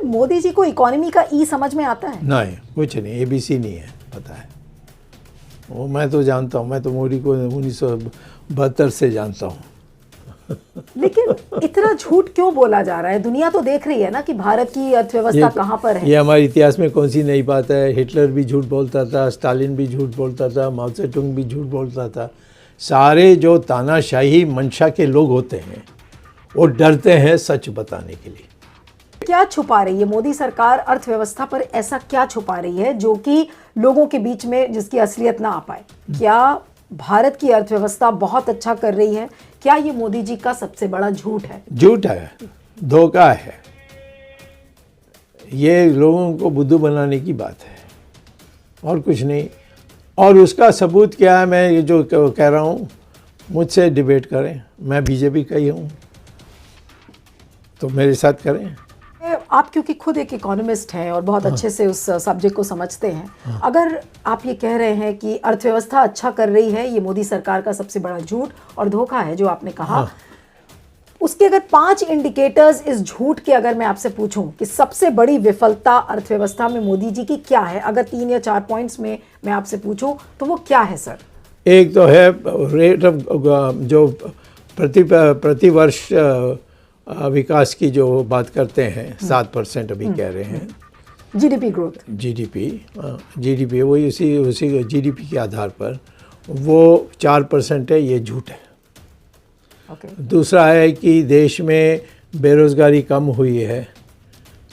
मोदी जी को इकोनॉमी का ई समझ में आता है? नहीं, कुछ नहीं, ABC नहीं है, पता है वो। मैं तो जानता हूँ, मैं तो मोदी को 1972 से जानता हूँ। लेकिन इतना झूठ क्यों बोला जा रहा है? दुनिया तो देख रही है ना कि भारत की अर्थव्यवस्था कहाँ पर है। ये हमारे इतिहास में कौन सी नई बात है? हिटलर भी झूठ बोलता था, स्टालिन भी झूठ बोलता था, माओ से तुंग भी झूठ बोलता था। सारे जो तानाशाही मंशा के लोग होते हैं वो डरते हैं सच बताने के लिए। क्या छुपा रही है मोदी सरकार अर्थव्यवस्था पर? ऐसा क्या छुपा रही है जो कि लोगों के बीच में जिसकी असलियत ना आ पाए? क्या भारत की अर्थव्यवस्था बहुत अच्छा कर रही है? क्या ये मोदी जी का सबसे बड़ा झूठ है? झूठ है, धोखा है, ये लोगों को बुद्धू बनाने की बात है और कुछ नहीं। और उसका सबूत क्या है? मैं ये जो कह रहा हूँ, मुझसे डिबेट करें, मैं बीजेपी का ही हूँ तो मेरे साथ करें। आप क्योंकि खुद एक इकोनॉमिस्ट हैं और बहुत अच्छे से उस सब्जेक्ट को समझते हैं, अगर आप ये कह रहे हैं कि अर्थव्यवस्था अच्छा कर रही है, ये मोदी सरकार का सबसे बड़ा झूठ और धोखा है जो आपने कहा, उसके अगर 5 इंडिकेटर्स इस झूठ के अगर मैं आपसे पूछूं कि सबसे बड़ी विफलता अर्थव्यवस्था में मोदी जी की क्या है, अगर 3 या 4 पॉइंट्स में मैं आपसे पूछूं तो वो क्या है सर? एक तो है रेट ऑफ जो प्रति वर्ष विकास की जो बात करते हैं, 7% अभी कह रहे हैं। जीडीपी ग्रोथ, जीडीपी वही उसी जीडीपी के आधार पर वो 4% है, ये झूठ है। दूसरा है कि देश में बेरोजगारी कम हुई है,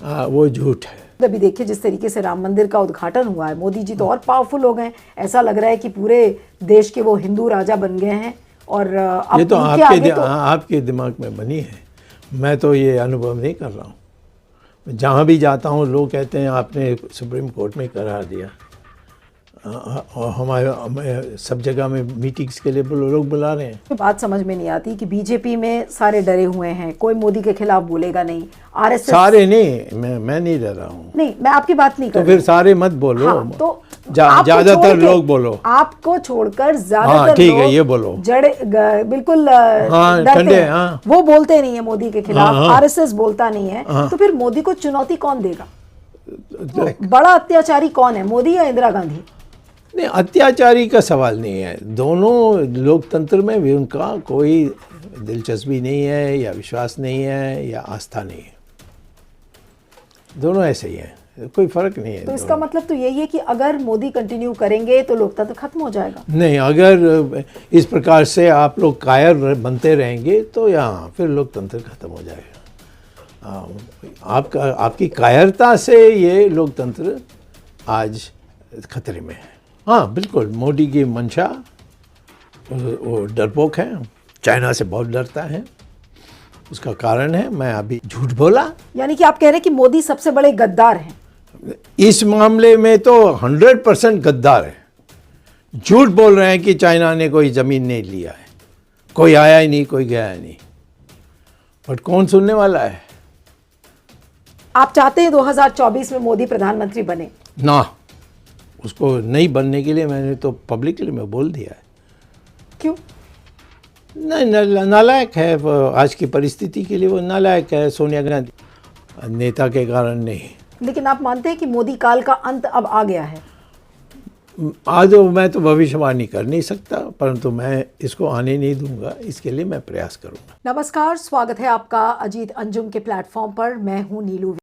वो झूठ है। अभी देखिए जिस तरीके से राम मंदिर का उद्घाटन हुआ है, मोदी जी तो और पावरफुल हो गए, ऐसा लग रहा है कि पूरे देश के वो हिंदू राजा बन गए हैं। और अब ये तो आपके दिमाग में बनी है, मैं तो ये अनुभव नहीं कर रहा हूँ। जहाँ भी जाता हूँ लोग कहते हैं आपने सुप्रीम कोर्ट में करार दिया, और हमारे सब जगह में मीटिंग्स के लिए लोग बुला रहे हैं। बात समझ में नहीं आती कि बीजेपी में सारे डरे हुए हैं, कोई मोदी के खिलाफ बोलेगा नहीं। आरएसएस सारे नहीं, मैं नहीं डर रहा हूँ। नहीं, मैं आपकी बात नहीं कर तो फिर सारे मत बोलो। हाँ, तो ज्यादातर लोग बोलो, आपको छोड़कर ज्यादातर ठीक है, ये बोलो बिल्कुल ठंडे, वो बोलते नहीं है मोदी के खिलाफ। आरएसएस बोलता नहीं है, तो फिर मोदी को चुनौती कौन देगा? बड़ा अत्याचारी कौन है, मोदी या इंदिरा गांधी? नहीं, अत्याचारी का सवाल नहीं है। दोनों लोकतंत्र में भी उनका कोई दिलचस्पी नहीं है या विश्वास नहीं है या आस्था नहीं है, दोनों ऐसे ही हैं, कोई फर्क नहीं है। तो इसका मतलब तो यही है कि अगर मोदी कंटिन्यू करेंगे तो लोकतंत्र खत्म हो जाएगा? नहीं, अगर इस प्रकार से आप लोग कायर बनते रहेंगे तो यहाँ फिर लोकतंत्र खत्म हो जाएगा। आपकी कायरता से ये लोकतंत्र आज खतरे में है। हाँ बिल्कुल, मोदी की मंशा, वो डरपोक है, चाइना से बहुत डरता है, उसका कारण है मैं अभी झूठ बोला। यानी कि आप कह रहे हैं कि मोदी सबसे बड़े गद्दार हैं? इस मामले में तो 100% गद्दार है। झूठ बोल रहे हैं कि चाइना ने कोई ज़मीन नहीं लिया है, कोई आया ही नहीं, कोई गया ही नहीं, बट कौन सुनने वाला है? आप चाहते हैं 2024 में मोदी प्रधानमंत्री बने? ना, उसको नहीं बनने के लिए मैंने तो पब्लिकली में बोल दिया है। क्यों? नहीं, नालायक है, आज की परिस्थिति के लिए वो नालायक है, सोनिया गांधी नेता के कारण नहीं। लेकिन आप मानते हैं कि मोदी काल का अंत अब आ गया है? आज मैं तो भविष्यवाणी कर नहीं सकता, परंतु मैं इसको आने नहीं दूंगा, इसके लिए मैं प्रयास करूंगा। नमस्कार, स्वागत है आपका अजीत अंजुम के प्लेटफॉर्म पर। मैं हूं नीलू।